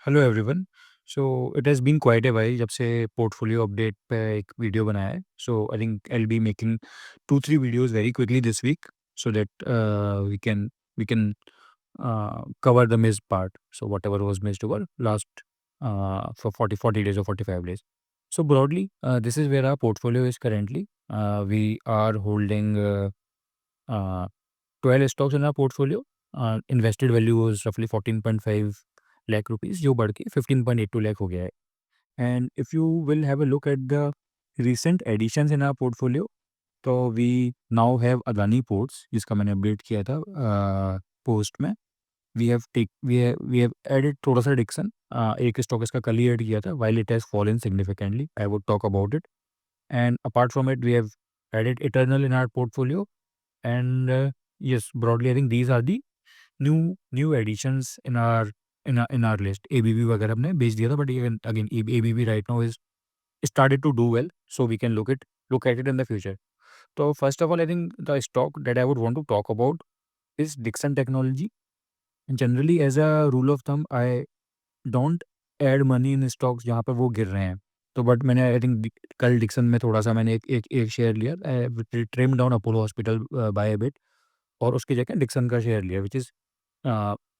Hello everyone. So it has been quite a while जब से portfolio update पे एक वीडियो बनाया है। So I think I will be making 2-3 videos very quickly this week so that we can cover the missed part. So whatever was missed over last for 40 days or 45 days. So broadly, this is where our portfolio is currently. We are holding 12 stocks in our portfolio. Invested value was roughly 14.5 lakh rupees, जो बढ़ के 15.82 lakh हो गया है. And if you will have a look at the recent additions in our portfolio, तो we now have Adani Ports, जिसका मैंने update किया था पोस्ट में. We have added थोड़ा सा डिक्सन. एक स्टॉक इसका कल ही ऐड किया था. While it has fallen significantly, I would talk about it. And apart from it, we have added Eternal in our portfolio. And yes, broadly, I think these are the new additions in our list. ABB वगैरह हमने बेच दिया था, but again ABB right now is started to do well, so we can look at it in the future. So first of all, I think the stock that I would want to talk about is Dixon Technology. Generally, as a rule of thumb, I don't add money in stocks जहाँ पर वो गिर रहे हैं. तो but मैंने I think कल Dixon में थोड़ा सा मैंने एक शेयर लिया, trim down Apollo hospital by a bit, और उसकी जगह डिक्सन का शेयर लिया, which is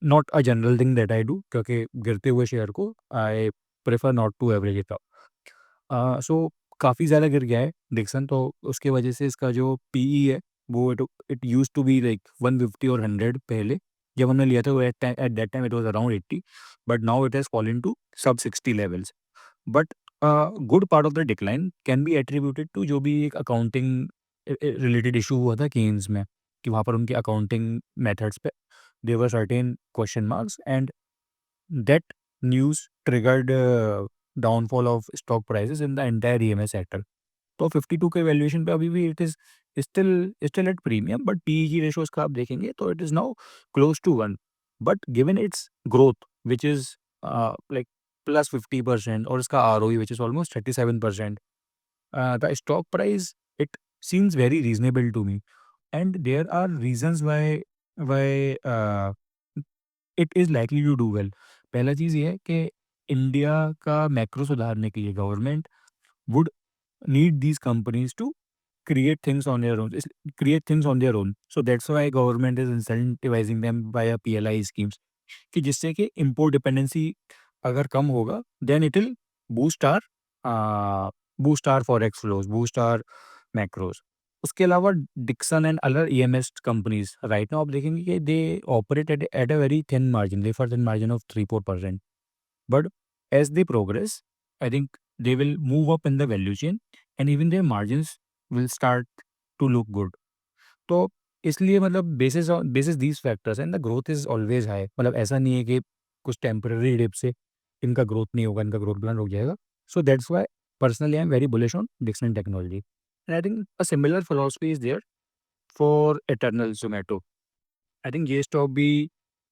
not a general thing that I do, क्योंकि गिरते हुए शेयर को I prefer not to average it out. So काफ़ी ज़्यादा गिर गया है डिक्सन, तो उसके वजह से इसका जो पीई है वो it use to be like 150 और 100 पहले जब हमने लिया था. वो at that time it was around 80, but now it has fallen to sub 60 levels. But good part of the decline can be attributed to जो भी एक अकाउंटिंग रिलेटेड इशू हुआ था केन्स में, कि वहाँ पर उनके अकाउंटिंग मेथड्स पे there were certain question marks, and that news triggered downfall of stock prices in the entire EMS sector. तो 52 के वैल्यूएशन पे अभी भी it is still at premium, but PEG ratios का आप देखेंगे तो it is now close to 1. But given its growth which is like plus 50%, और इसका ROE which is almost 37%, the stock price, it seems very reasonable to me. And there are reasons why it is likely to do well. पहला चीज़ ये है कि India का macro सुधारने के लिए government would need these companies to create things on their own. Create things on their own. So that's why government is incentivizing them via PLI schemes. कि जिससे कि इम्पोर्ट डिपेंडेंसी अगर कम होगा, then it will boost our boost our forex flows, boost our macros. उसके अलावा Dixon and other EMS companies right now आप देखेंगे कि they operate at a very thin margin, wafer thin margin of 3-4%. But as they progress, I think they will move up in the value chain, and even their margins will start to look good. तो इसलिए मतलब basis these factors and the growth is always high. मतलब ऐसा नहीं है कि कुछ temporary dip से इनका ग्रोथ नहीं होगा, इनका ग्रोथ प्लान रुक जाएगा. So that's why personally I am very bullish on Dixon technology. And I think a similar philosophy is there for Eternal Zomato. आई थिंक ये स्टॉक भी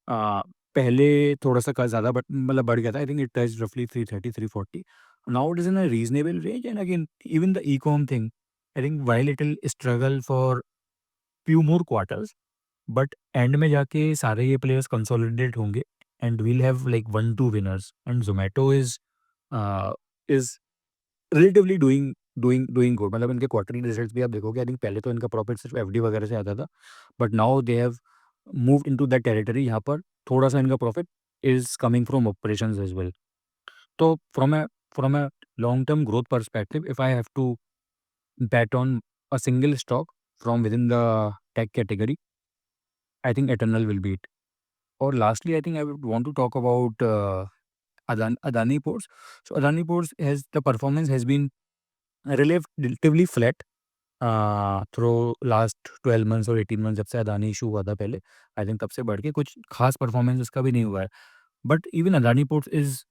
पहले थोड़ा सा का ज़्यादा बट मतलब बढ़ गया था. आई थिंक इट टच रफली 330-340. Now it is in a reasonable range. And again even the e com thing, I think while it will struggle for few more quarters, but end में जाके सारे ये प्लेयर्स कंसोलिडेट होंगे, and we'll have like 1-2 winners. And Zomato is relatively doing good. मतलब इनके quarterly results भी आप देखोगे, आई थिंक पहले तो इनका प्रॉफिट सिर्फ एफडी वगैरह से आता था, but now they have moved into that territory. यहाँ पर थोड़ा सा इनका profit is coming from operations as well. तो from a long term growth perspective, if I have to bet on a single stock from within the tech category, I think Eternal will be it. Or lastly, I think I would want to talk about Adani Ports. So Adani Ports has the performance has been relatively flat through last 12 months और 18 months, जब से Adani issue हुआ था पहले. I think तब से बढ़ के कुछ खास परफॉर्मेंस उसका भी नहीं हुआ है. But even Adani ports is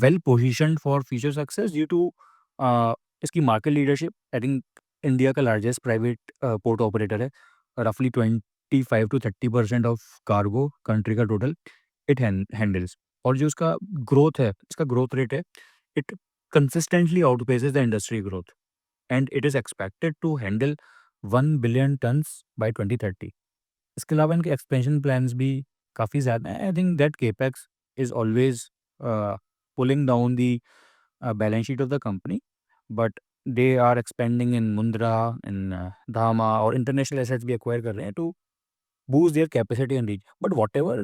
well positioned for future success due to इसकी market leadership. I think India का लार्जेस्ट प्राइवेट पोर्ट ऑपरेटर है. रफली 25-30% ऑफ कार्गो कंट्री का टोटल इट हैंडल्स. और जो उसका ग्रोथ है, इसका ग्रोथ रेट है, it consistently outpaces the industry growth, and it is expected to handle 1 billion tons by 2030. इसके अलावा इनके एक्सपेंशन प्लान्स भी काफ़ी ज़्यादा हैं. I think that capex is always pulling down the balance sheet of the company, but they are expanding in Mundra, in Dhama, और international assets भी acquire कर रहे हैं to boost their capacity and reach. But whatever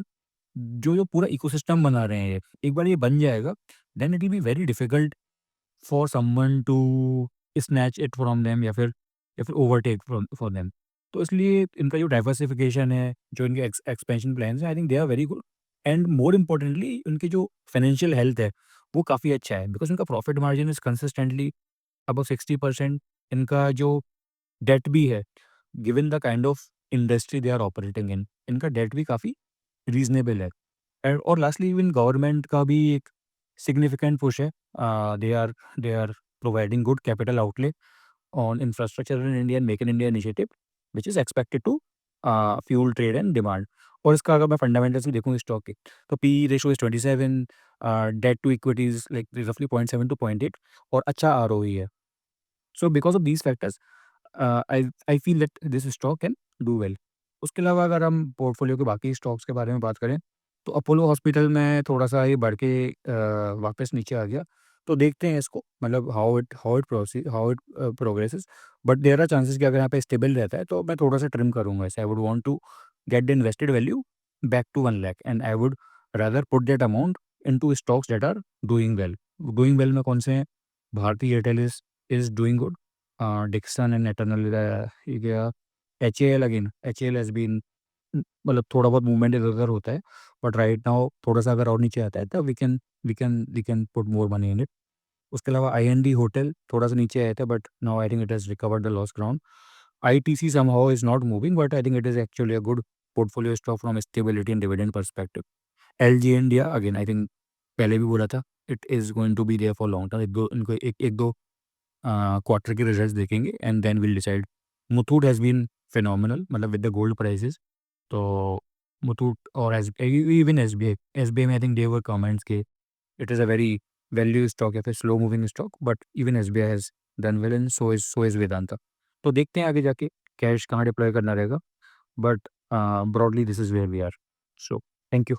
जो पूरा ecosystem बना रहे हैं ये, एक बार ये बन जाएगा, then it will be very difficult for someone to snatch it from them या फिर overtake for them. तो इसलिए इनका जो डाइवर्सिफिकेशन है, जो इनके एक्सपेंशन प्लान्स हैं, I think they are very good. And more importantly उनकी जो फाइनेंशियल हेल्थ है वो काफ़ी अच्छा है, बिकॉज उनका profit margin is consistently above 60%। इनका जो डेट भी है, given the kind of industry they are operating in, इनका डेट भी काफ़ी रीजनेबल है। और लास्टली इवन गवर्नमेंट का भी एक सिग्निफिकेंट पुश है। They are providing good capital outlay on infrastructure in India and Make in India initiative, which is expected to fuel trade and demand. और इसका अगर मैं फंडामेंटल्स भी देखूँ स्टॉक के, तो P ratio is 27, debt to equity is like रफली 0.7 to 0.8, और अच्छा ROE है। So because of these factors I feel that this stock can do well. उसके अलावा अगर हम पोर्टफोलियो के बाकी स्टॉक्स के बारे में बात करें, तो अपोलो हॉस्पिटल में थोड़ा सा ये बढ़ के वापस नीचे आ गया। तो देखते हैं इसको, मतलब how it progresses. But there are chances कि अगर यहाँ पे स्टेबल रहता है तो मैं थोड़ा सा ट्रिम करूँगा इसे। I would want to get the invested value back to 1 lakh, and I would rather put that amount into stocks that are doing well में कौन से हैं? Bharti Airtel is doing good, Dixon and Eternal, ये गया। HAL again, HAL has been, मतलब थोड़ा बहुत movement इधर-उधर होता है, बट राइट नाउ थोड़ा-सा अगर और नीचे आता है तो we can put more money in it. उसके अलावा IND होटल थोड़ा-सा नीचे आया था, but now I think it has recovered the lost ground. ITC somehow is not moving, but I think it is actually a good portfolio stock from stability and dividend perspective. LG India again, I think पहले भी बोला था, it is going to be there for long term. एक दो quarter के results देखेंगे and then will decide. Muthoot has been phenomenal, मतलब with the gold prices. तो मुथूट और इवन SBI में I think there were comments के it is a very value stock या फिर slow moving stock, but even SBI has done well, and so is Vedanta. तो देखते हैं आगे जाके कैश कहाँ डिप्लॉय करना रहेगा, but broadly this is where we are. So thank you.